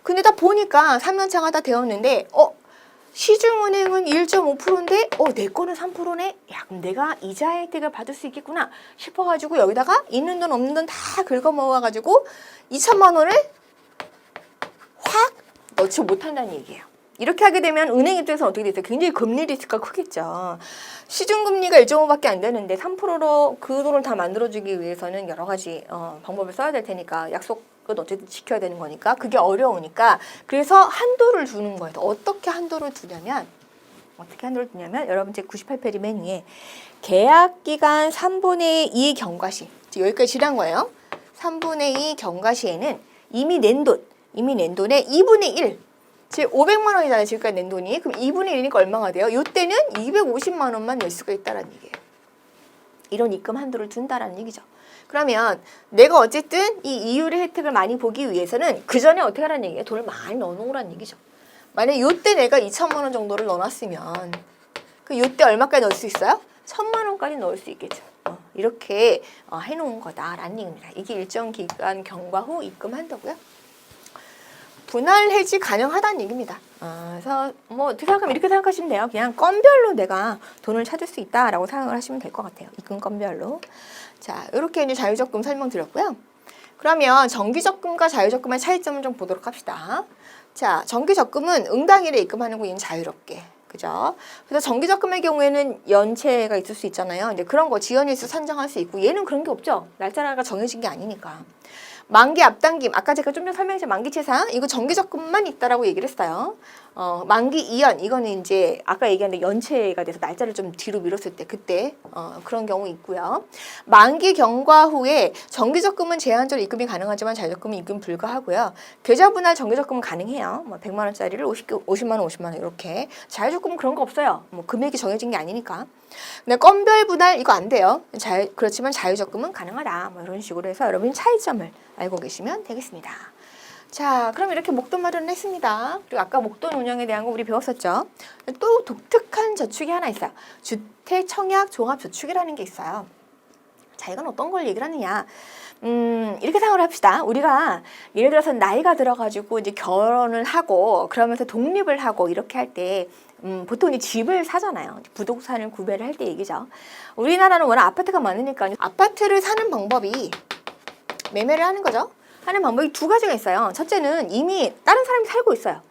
근데 다 보니까 3년 차가 다 되었는데 시중은행은 1.5%인데 내 거는 3%네? 야, 그럼 내가 이자 혜택을 받을 수 있겠구나 싶어가지고 여기다가 있는 돈 없는 돈 다 긁어모아가지고 2천만 원을 확 넣지 못한다는 얘기예요. 이렇게 하게 되면 은행 입장에서 어떻게 됐어요? 굉장히 금리 리스크가 크겠죠. 시중금리가 1.5밖에 안 되는데 3%로 그 돈을 다 만들어주기 위해서는 여러 가지 방법을 써야 될 테니까, 약속은 어쨌든 지켜야 되는 거니까 그게 어려우니까, 그래서 한도를 두는 거예요. 어떻게 한도를 두냐면 여러분 제 98페이지 맨 위에 계약기간 3분의 2 경과시, 여기까지 지난 거예요. 3분의 2 경과시에는 이미 낸 돈의 2분의 1, 즉 500만 원이잖아요. 지금까지 낸 돈이. 그럼 2분의 1이니까 얼마가 돼요? 이때는 250만 원만 낼 수가 있다는 얘기예요. 이런 입금 한도를 둔다라는 얘기죠. 그러면 내가 어쨌든 이 이율의 혜택을 많이 보기 위해서는 그 전에 어떻게 하라는 얘기예요? 돈을 많이 넣어놓으라는 얘기죠. 만약에 이때 내가 2천만 원 정도를 넣어놨으면 이때 얼마까지 넣을 수 있어요? 1,000만 원까지 넣을 수 있겠죠. 이렇게 해놓은 거다라는 얘기입니다. 이게 일정 기간 경과 후 입금 한다고요? 분할 해지 가능하다는 얘기입니다. 그래서 뭐 어떻게 생각하면 이렇게 생각하시면 돼요. 그냥 건별로 내가 돈을 찾을 수 있다라고 생각을 하시면 될 것 같아요. 입금 건별로. 자, 이렇게 이제 자유적금 설명드렸고요. 그러면 정기적금과 자유적금의 차이점을 좀 보도록 합시다. 자, 정기적금은 응당일에 입금하는 거 얘는 자유롭게. 그죠? 그래서 정기적금의 경우에는 연체가 있을 수 있잖아요. 이제 그런 거 지연일수 산정할 수 있고, 얘는 그런 게 없죠. 날짜가 정해진 게 아니니까. 만기 앞당김, 아까 제가 좀 전에 설명했죠. 만기채상, 이거 정기적금만 있다라고 얘기를 했어요. 만기 이연, 이거는 이제 아까 얘기한 연체가 돼서 날짜를 좀 뒤로 미뤘을 때 그때 그런 경우 있고요. 만기 경과 후에 정기적금은 제한적으로 입금이 가능하지만 자유적금은 입금 불가하고요. 계좌 분할 정기적금은 가능해요. 뭐 100만 원짜리를 50만 원, 50만 원 이렇게. 자유적금은 그런 거 없어요. 뭐 금액이 정해진 게 아니니까. 근데 건별 분할 이거 안 돼요. 그렇지만 자유적금은 가능하다. 뭐 이런 식으로 해서 여러분 차이점을 알고 계시면 되겠습니다. 자, 그럼 이렇게 목돈 마련을 했습니다. 그리고 아까 목돈 운영에 대한 거 우리 배웠었죠. 또 독특한 저축이 하나 있어요. 주택청약 종합저축이라는 게 있어요. 자, 이건 어떤 걸 얘기를 하느냐. 이렇게 생각을 합시다. 우리가 예를 들어서 나이가 들어가지고 이제 결혼을 하고 그러면서 독립을 하고 이렇게 할 때 보통 이제 집을 사잖아요. 부동산을 구매를 할 때 얘기죠. 우리나라는 워낙 아파트가 많으니까 아파트를 사는 방법이 매매를 하는 거죠. 하는 방법이 두 가지가 있어요. 첫째는 이미 다른 사람이 살고 있어요.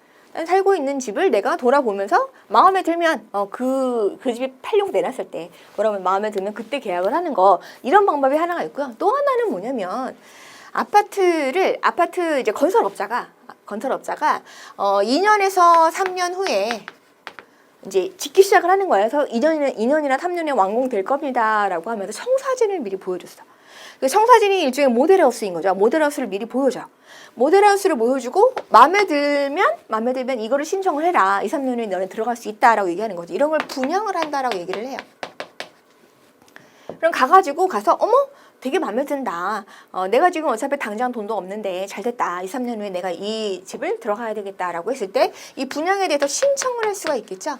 살고 있는 집을 내가 돌아보면서 마음에 들면 그 집이 팔려고 내놨을 때 그러면 마음에 들면 그때 계약을 하는 거, 이런 방법이 하나가 있고요. 또 하나는 뭐냐면 아파트 이제 건설업자가 2년에서 3년 후에 이제 짓기 시작을 하는 거예요. 그래서 2년이나 3년에 완공될 겁니다라고 하면서 청사진을 미리 보여줬어. 그 청사진이 일종의 모델하우스인 거죠. 모델하우스를 미리 보여줘요. 모델하우스를 보여주고 마음에 들면 이거를 신청을 해라. 2, 3년 후에 너네 들어갈 수 있다라고 얘기하는 거죠. 이런 걸 분양을 한다라고 얘기를 해요. 그럼 가서 어머 되게 마음에 든다. 내가 지금 어차피 당장 돈도 없는데 잘 됐다. 2, 3년 후에 내가 이 집을 들어가야 되겠다라고 했을 때 이 분양에 대해서 신청을 할 수가 있겠죠.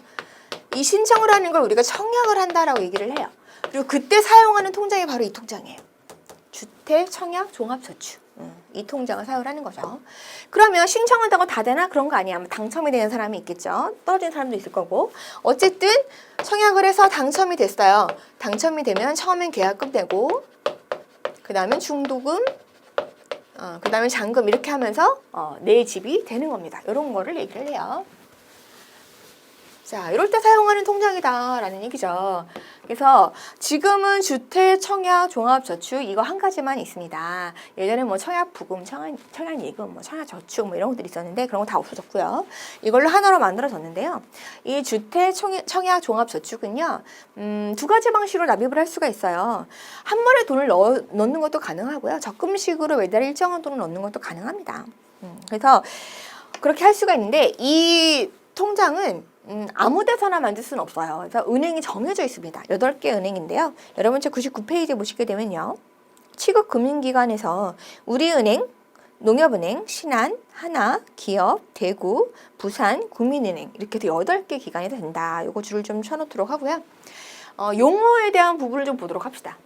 이 신청을 하는 걸 우리가 청약을 한다라고 얘기를 해요. 그리고 그때 사용하는 통장이 바로 이 통장이에요. 주택청약종합저축. 이 통장을 사용을 하는 거죠. 그러면 신청한다고 다 되나? 그런 거 아니야. 당첨이 되는 사람이 있겠죠. 떨어진 사람도 있을 거고. 어쨌든 청약을 해서 당첨이 됐어요. 당첨이 되면 처음엔 계약금 내고 그 다음엔 중도금, 그 다음에 잔금 이렇게 하면서 내 집이 되는 겁니다. 이런 거를 얘기를 해요. 자, 이럴 때 사용하는 통장이다라는 얘기죠. 그래서 지금은 주택청약종합저축 이거 한 가지만 있습니다. 예전에 뭐 청약부금, 청약예금, 뭐 청약저축 뭐 이런 것들이 있었는데 그런 거 다 없어졌고요. 이걸로 하나로 만들어졌는데요. 이 주택청약종합저축은요, 두 가지 방식으로 납입을 할 수가 있어요. 한 번에 돈을 넣는 것도 가능하고요. 적금식으로 매달 일정한 돈을 넣는 것도 가능합니다. 그래서 그렇게 할 수가 있는데 이 통장은 아무 데서나 만들 수는 없어요. 그래서 은행이 정해져 있습니다. 8개 은행인데요. 여러분 제 99페이지에 보시게 되면요. 취급금융기관에서 우리은행, 농협은행, 신한, 하나, 기업, 대구, 부산, 국민은행 이렇게 해서 8개 기관이 된다. 요거 줄을 좀 쳐놓도록 하고요. 용어에 대한 부분을 좀 보도록 합시다.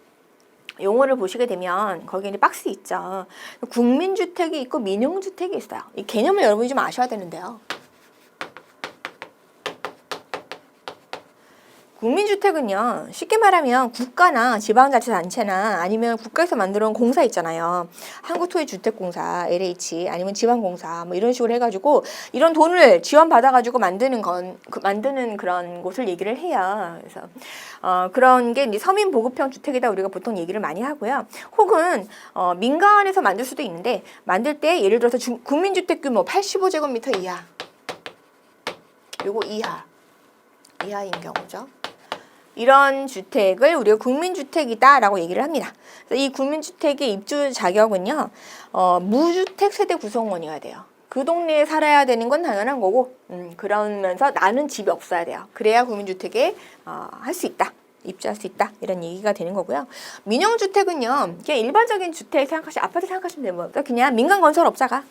용어를 보시게 되면 거기에 이제 박스 있죠. 국민주택이 있고 민영주택이 있어요. 이 개념을 여러분이 좀 아셔야 되는데요. 국민주택은요, 쉽게 말하면 국가나 지방자치단체나 아니면 국가에서 만들어 놓은 공사 있잖아요. 한국토지주택공사, LH, 아니면 지방공사, 뭐 이런 식으로 해가지고 이런 돈을 지원받아가지고 만드는 그런 곳을 얘기를 해요. 그래서, 그런 게 이제 서민보급형 주택이다 우리가 보통 얘기를 많이 하고요. 혹은, 민간에서 만들 수도 있는데, 만들 때 예를 들어서 국민주택 규모 85제곱미터 이하. 요거 이하인 경우죠. 이런 주택을 우리가 국민주택이다라고 얘기를 합니다. 그래서 이 국민주택의 입주 자격은요, 무주택 세대 구성원이어야 돼요. 그 동네에 살아야 되는 건 당연한 거고, 그러면서 나는 집이 없어야 돼요. 그래야 국민주택에 할 수 있다. 입주할 수 있다. 이런 얘기가 되는 거고요. 민영주택은요, 그냥 일반적인 주택 아파트 생각하시면 돼요. 그냥 민간건설업자가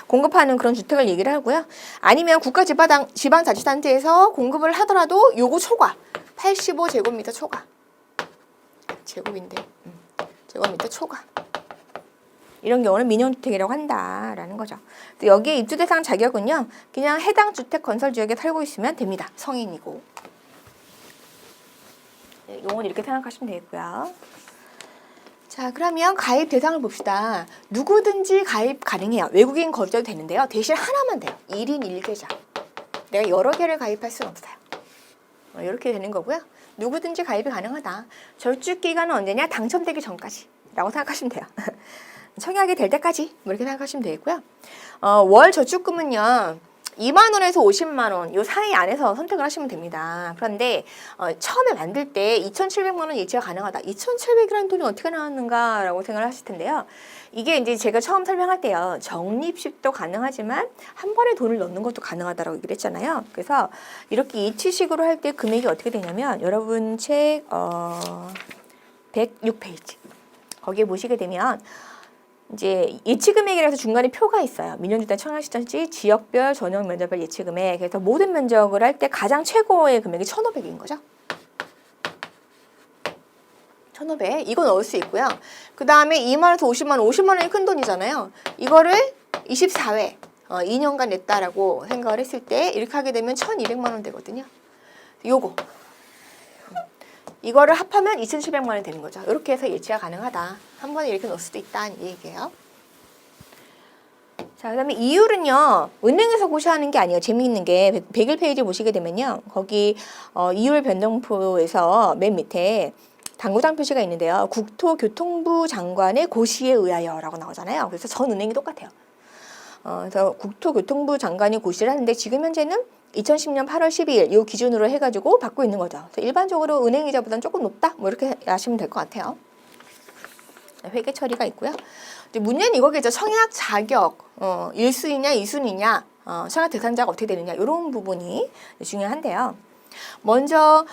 공급하는 그런 주택을 얘기를 하고요. 아니면 국가 지방자치단체에서 공급을 하더라도 요거 초과 85제곱미터 초과 제곱인데 제곱미터 초과 이런 경우는 민영주택이라고 한다라는 거죠. 여기에 입주 대상 자격은요, 그냥 해당 주택 건설 지역에 살고 있으면 됩니다. 성인이고. 요건 이렇게 생각하시면 되겠고요. 자, 그러면 가입 대상을 봅시다. 누구든지 가입 가능해요. 외국인 거주자도 되는데요. 대신 하나만 돼요. 1인 1계좌. 내가 여러 개를 가입할 수는 없어요. 이렇게 되는 거고요. 누구든지 가입이 가능하다. 절주 기간은 언제냐? 당첨되기 전까지 라고 생각하시면 돼요. 청약이 될 때까지 뭐 이렇게 생각하시면 되겠고요. 월 저축금은요. 2만 원에서 50만 원 요 사이 안에서 선택을 하시면 됩니다. 그런데 처음에 만들 때 2,700만 원 예치가 가능하다. 2,700이라는 돈이 어떻게 나왔는가라고 생각을 하실 텐데요. 이게 이제 제가 처음 설명할 때요. 적립식도 가능하지만 한 번에 돈을 넣는 것도 가능하다라고 얘기를 했잖아요. 그래서 이렇게 예치식으로 할 때 금액이 어떻게 되냐면 여러분 책 106페이지 거기에 보시게 되면 이제 예치금액이라서 중간에 표가 있어요. 민영주택 청약시장시 지역별 전용 면적별 예치금액. 그래서 모든 면적을 할 때 가장 최고의 금액이 1,500인 거죠. 1,500. 이거 넣을 수 있고요. 그 다음에 2만 원에서 50만 원. 50만 원이 큰 돈이잖아요. 이거를 24회 2년간 냈다라고 생각을 했을 때 이렇게 하게 되면 1,200만 원 되거든요. 요거. 이거를 합하면 2,700만 원이 되는 거죠. 이렇게 해서 예치가 가능하다. 한 번에 이렇게 넣을 수도 있다는 얘기예요. 자, 그 다음에 이율은요. 은행에서 고시하는 게 아니에요. 재미있는 게 101페이지 보시게 되면요. 거기 이율 변동표에서 맨 밑에 당구장 표시가 있는데요. 국토교통부 장관의 고시에 의하여 라고 나오잖아요. 그래서 전 은행이 똑같아요. 그래서 국토교통부 장관이 고시를 하는데 지금 현재는 2010년 8월 12일 이 기준으로 해가지고 받고 있는 거죠. 그래서 일반적으로 은행 이자보다는 조금 높다? 뭐 이렇게 아시면 될 것 같아요. 회계 처리가 있고요. 이제 문제는 이거겠죠. 청약 자격, 1순위냐 2순위냐, 청약 대상자가 어떻게 되느냐 이런 부분이 중요한데요. 먼저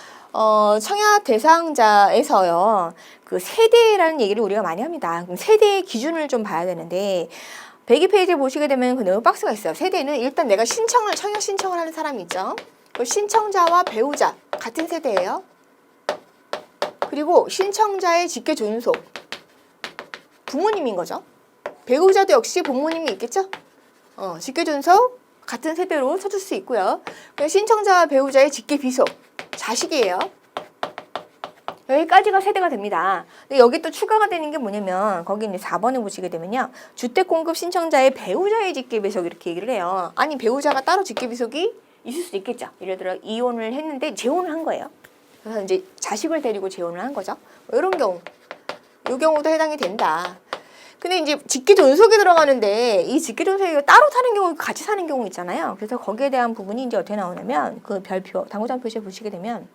청약 대상자에서요. 그 세대라는 얘기를 우리가 많이 합니다. 그럼 세대의 기준을 좀 봐야 되는데 102페이지에 보시게 되면 그 네모 박스가 있어요. 세대는 일단 내가 청약 신청을 하는 사람이 있죠. 그 신청자와 배우자 같은 세대예요. 그리고 신청자의 직계 존속 부모님인 거죠. 배우자도 역시 부모님이 있겠죠. 직계 존속 같은 세대로 쳐줄 수 있고요. 신청자와 배우자의 직계 비속 자식이에요. 여기까지가 세대가 됩니다. 근데 여기 또 추가가 되는 게 뭐냐면 거기 이제 4번에 보시게 되면요. 주택공급 신청자의 배우자의 직계비속 이렇게 얘기를 해요. 아니 배우자가 따로 직계비속이 있을 수 있겠죠. 예를 들어 이혼을 했는데 재혼을 한 거예요. 그래서 이제 자식을 데리고 재혼을 한 거죠. 이런 경우, 이 경우도 해당이 된다. 근데 이제 직계존속에 들어가는데 이 직계존속이 따로 사는 경우, 같이 사는 경우 있잖아요. 그래서 거기에 대한 부분이 이제 어떻게 나오냐면 그 별표, 당구장 표시에 보시게 되면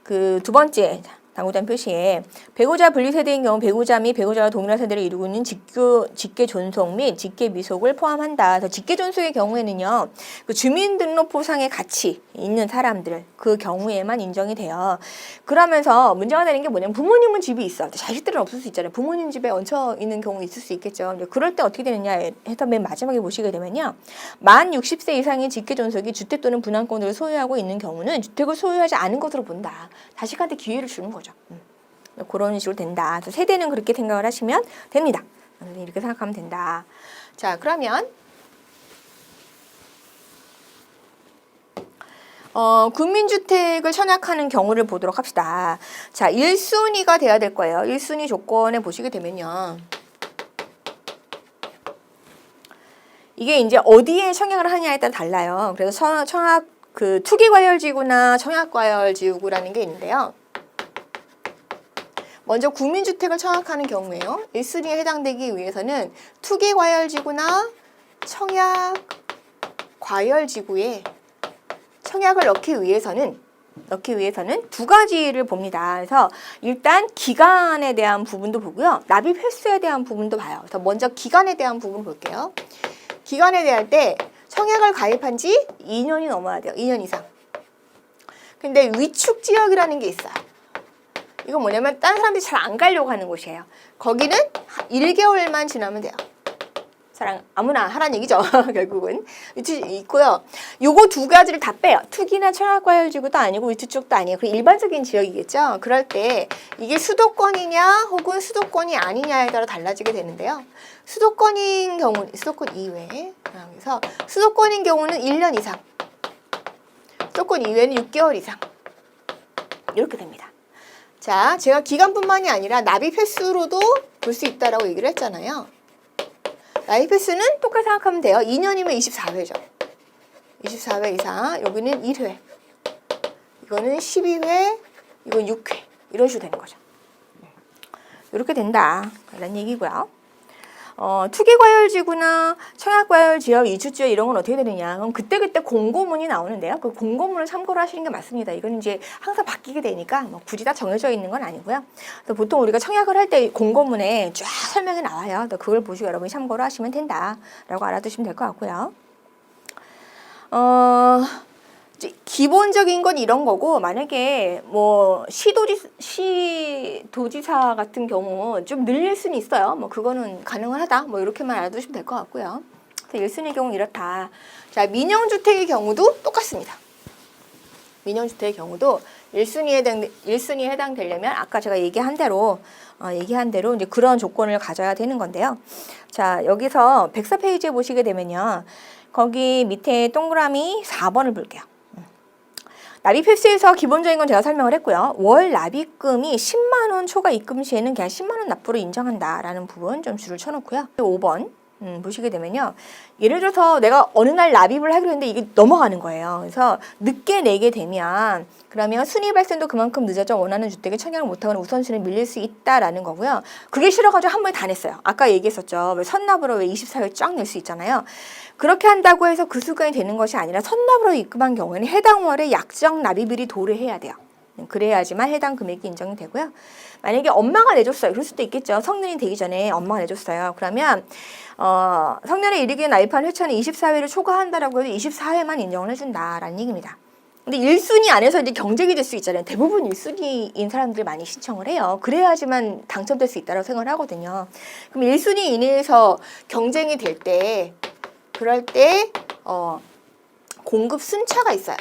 그 두 번째 당구장 표시에 배우자 분리 세대인 경우 배우자 및 배우자와 동일한 세대를 이루고 있는 직계 존속 및 직계 미속을 포함한다. 그래서 직계 존속의 경우에는요, 그 주민등록부상에 같이 있는 사람들 그 경우에만 인정이 돼요. 그러면서 문제가 되는 게 뭐냐면 부모님은 집이 있어, 자식들은 없을 수 있잖아요. 부모님 집에 얹혀 있는 경우 있을 수 있겠죠. 그럴 때 어떻게 되느냐 해서 맨 마지막에 보시게 되면요, 만 60세 이상의 직계 존속이 주택 또는 분양권을 소유하고 있는 경우는 주택을 소유하지 않은 것으로 본다. 자식한테 기회를 주는 거죠. 그런 식으로 된다. 그래서 세대는 그렇게 생각을 하시면 됩니다. 이렇게 생각하면 된다. 자, 그러면 국민주택을 청약하는 경우를 보도록 합시다. 자, 1순위가 돼야 될 거예요. 1순위 조건에 보시게 되면요. 이게 이제 어디에 청약을 하냐에 따라 달라요. 그래서 청약 그 투기과열지구나 청약과열지구라는 게 있는데요. 먼저 국민주택을 청약하는 경우에요. 1순위에 해당되기 위해서는 투기과열지구나 청약과열지구에 청약을 넣기 위해서는 두 가지를 봅니다. 그래서 일단 기간에 대한 부분도 보고요. 납입 횟수에 대한 부분도 봐요. 그래서 먼저 기간에 대한 부분 볼게요. 기간에 대할 때 청약을 가입한 지 2년이 넘어야 돼요. 2년 이상. 근데 위축 지역이라는 게 있어요. 이건 뭐냐면 다른 사람들이 잘 안 가려고 하는 곳이에요. 거기는 1개월만 지나면 돼요. 잘 아무나 하라는 얘기죠. 결국은. 위축 있고요. 요거 두 가지를 다 빼요. 투기나 청약과열지구도 아니고 위축지역도 아니에요. 그 일반적인 지역이겠죠. 그럴 때 이게 수도권이냐 혹은 수도권이 아니냐에 따라 달라지게 되는데요. 수도권인 경우는 수도권 이외에 그래서 수도권인 경우는 1년 이상, 수도권 이외에는 6개월 이상 이렇게 됩니다. 자, 제가 기간뿐만이 아니라 납입 횟수로도 볼 수 있다라고 얘기를 했잖아요. 납입 횟수는 똑같이 생각하면 돼요. 2년이면 24회죠. 24회 이상, 여기는 1회, 이거는 12회, 이건 6회 이런 식으로 되는 거죠. 이렇게 된다라는 얘기고요. 투기과열지구나 청약과열지역, 이주지역 이런 건 어떻게 되느냐. 그럼 그때그때 공고문이 나오는데요. 그 공고문을 참고를 하시는 게 맞습니다. 이건 이제 항상 바뀌게 되니까 뭐 굳이 다 정해져 있는 건 아니고요. 그래서 보통 우리가 청약을 할 때 공고문에 쫙 설명이 나와요. 그걸 보시고 여러분이 참고를 하시면 된다라고 알아두시면 될 것 같고요. 기본적인 건 이런 거고, 만약에 뭐 시도지사 같은 경우 좀 늘릴 수는 있어요. 뭐 그거는 가능하다. 뭐 이렇게만 알아두시면 될 것 같고요. 그래서 1순위의 경우는 이렇다. 자, 민영주택의 경우도 똑같습니다. 민영주택의 경우도 1순위에 해당되려면 아까 제가 얘기한 대로 이제 그런 조건을 가져야 되는 건데요. 자, 여기서 104페이지에 보시게 되면요. 거기 밑에 동그라미 4번을 볼게요. 납입 횟수에서 기본적인 건 제가 설명을 했고요. 월 납입금이 10만 원 초과 입금 시에는 그냥 10만 원 납부로 인정한다라는 부분 좀 줄을 쳐놓고요. 5번 보시게 되면요. 예를 들어서 내가 어느 날 납입을 하기로 했는데 이게 넘어가는 거예요. 그래서 늦게 내게 되면 그러면 순위 발생도 그만큼 늦어져 원하는 주택에 청약을 못하거나 우선순위에 밀릴 수 있다라는 거고요. 그게 싫어가지고 한 번에 다 냈어요. 아까 얘기했었죠. 왜 선납으로 왜 24회 쫙 낼 수 있잖아요. 그렇게 한다고 해서 그 수간이 되는 것이 아니라 선납으로 입금한 경우에는 해당 월에 약정 납입일이 도래해야 돼요. 그래야지만 해당 금액이 인정이 되고요. 만약에 엄마가 내줬어요. 그럴 수도 있겠죠. 성년이 되기 전에 엄마가 내줬어요. 그러면 성년에 이르기에 납입한 회차는 24회를 초과한다라고 해도 24회만 인정을 해준다라는 얘기입니다. 근데 1순위 안에서 이제 경쟁이 될 수 있잖아요. 대부분 1순위인 사람들이 많이 신청을 해요. 그래야지만 당첨될 수 있다고 생각을 하거든요. 그럼 1순위 이내에서 경쟁이 될 때, 그럴 때 공급 순차가 있어요.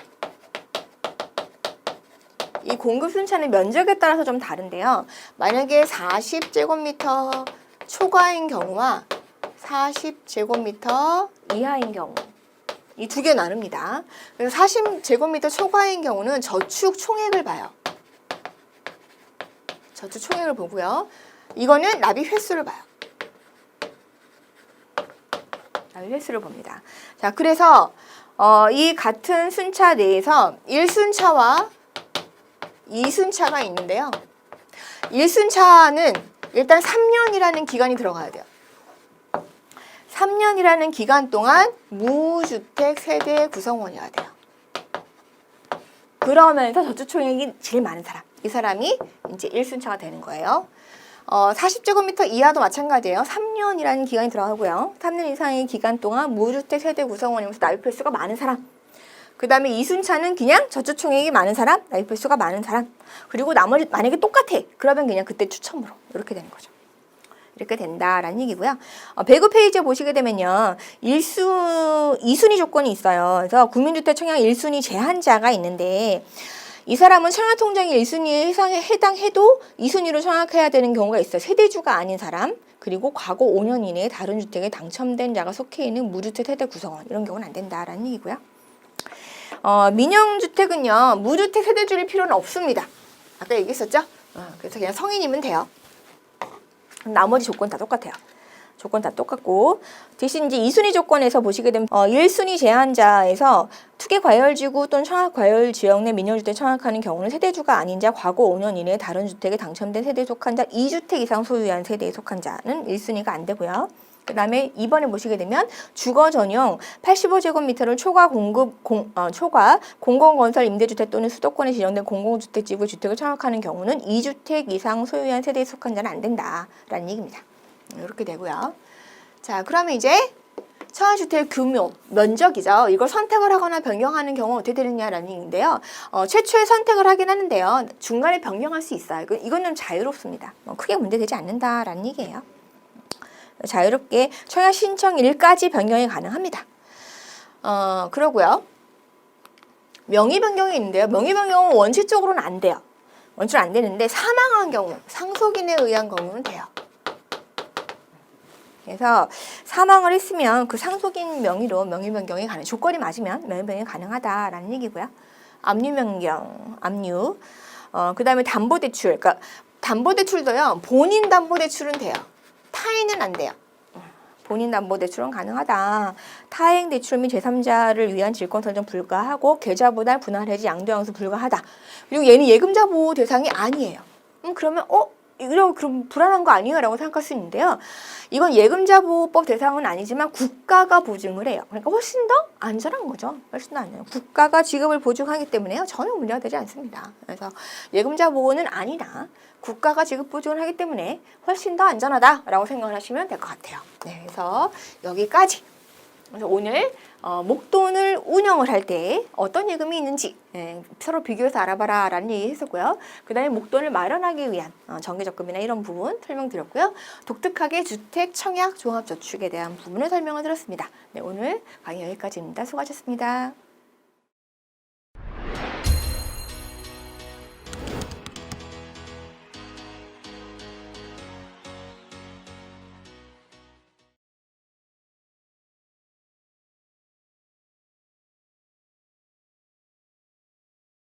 이 공급 순차는 면적에 따라서 좀 다른데요. 만약에 40제곱미터 초과인 경우와 40제곱미터 이하인 경우, 이 두 개 나눕니다. 그래서 40제곱미터 초과인 경우는 저축 총액을 봐요. 저축 총액을 보고요. 이거는 납입 횟수를 봐요. 납입 횟수를 봅니다. 자, 그래서 이 같은 순차 내에서 1순차와 2순차가 있는데요. 1순차는 일단 3년이라는 기간이 들어가야 돼요. 3년이라는 기간 동안 무주택 세대 구성원이어야 돼요. 그러면서 저축총액이 제일 많은 사람, 이 사람이 이제 1순차가 되는 거예요. 40제곱미터 이하도 마찬가지예요. 3년이라는 기간이 들어가고요. 3년 이상의 기간 동안 무주택 세대 구성원이면서 납입 횟수가 많은 사람. 그 다음에 2순차는 그냥 저축총액이 많은 사람, 납입 횟수가 많은 사람. 그리고 나머지 만약에 똑같아. 그러면 그냥 그때 추첨으로 이렇게 되는 거죠. 이렇게 된다라는 얘기고요. 109페이지에 보시게 되면요. 2순위 조건이 있어요. 그래서 국민주택 청약 1순위 제한자가 있는데 이 사람은 청약통장이 1순위에 해당해도 2순위로 청약해야 되는 경우가 있어요. 세대주가 아닌 사람, 그리고 과거 5년 이내에 다른 주택에 당첨된 자가 속해 있는 무주택 세대 구성원, 이런 경우는 안 된다라는 얘기고요. 민영주택은요, 무주택 세대주일 필요는 없습니다. 아까 얘기했었죠? 그래서 그냥 성인이면 돼요. 나머지 조건 다 똑같아요. 조건 다 똑같고, 대신 이제 2순위 조건에서 보시게 되면 1순위 제한자에서 투기과열지구 또는 청약과열지역 내 민영주택 청약하는 경우는 세대주가 아닌 자, 과거 5년 이내에 다른 주택에 당첨된 세대에 속한 자, 2주택 이상 소유한 세대에 속한 자는 1순위가 안 되고요. 그 다음에 2번에 보시게 되면 주거 전용 85제곱미터를 초과 공공건설 임대주택 또는 수도권에 지정된 공공주택 지구의 주택을 청약하는 경우는 2주택 이상 소유한 세대에 속한 자는 안 된다라는 얘기입니다. 이렇게 되고요. 자, 그러면 이제 청약주택 규모, 면적이죠. 이걸 선택을 하거나 변경하는 경우는 어떻게 되느냐라는 얘기인데요. 최초에 선택을 하긴 하는데요. 중간에 변경할 수 있어요. 이건 좀 자유롭습니다. 크게 문제되지 않는다라는 얘기예요. 자유롭게 청약 신청일까지 변경이 가능합니다. 그러고요. 명의 변경이 있는데요. 명의 변경은 원칙적으로는 안 돼요. 원칙은 안 되는데 사망한 경우, 상속인에 의한 경우는 돼요. 그래서 사망을 했으면 그 상속인 명의로 명의 변경이 가능, 조건이 맞으면 명의 변경이 가능하다라는 얘기고요. 압류 변경, 압류. 그 다음에 담보대출, 그러니까 담보대출도요. 본인 담보대출은 돼요. 타인은 안 돼요. 본인 담보대출은 가능하다. 타행 대출 및 제3자를 위한 질권 설정 불가하고 계좌 분할 해지 양도양수 불가하다. 그리고 얘는 예금자 보호 대상이 아니에요. 그러면 이런 그럼 불안한 거 아니에요? 라고 생각할 수 있는데요. 이건 예금자보호법 대상은 아니지만 국가가 보증을 해요. 그러니까 훨씬 더 안전한 거죠. 훨씬 더 안전해요. 국가가 지급을 보증하기 때문에요. 전혀 문제가 되지 않습니다. 그래서 예금자 보호는 아니나 국가가 지급 보증을 하기 때문에 훨씬 더 안전하다라고 생각을 하시면 될 것 같아요. 네, 그래서 여기까지. 그래서 오늘 목돈을 운영을 할 때 어떤 예금이 있는지 서로 비교해서 알아봐라 라는 얘기 했었고요. 그 다음에 목돈을 마련하기 위한 정기적금이나 이런 부분 설명드렸고요. 독특하게 주택 청약 종합저축에 대한 부분을 설명을 드렸습니다. 네, 오늘 강의 여기까지입니다. 수고하셨습니다.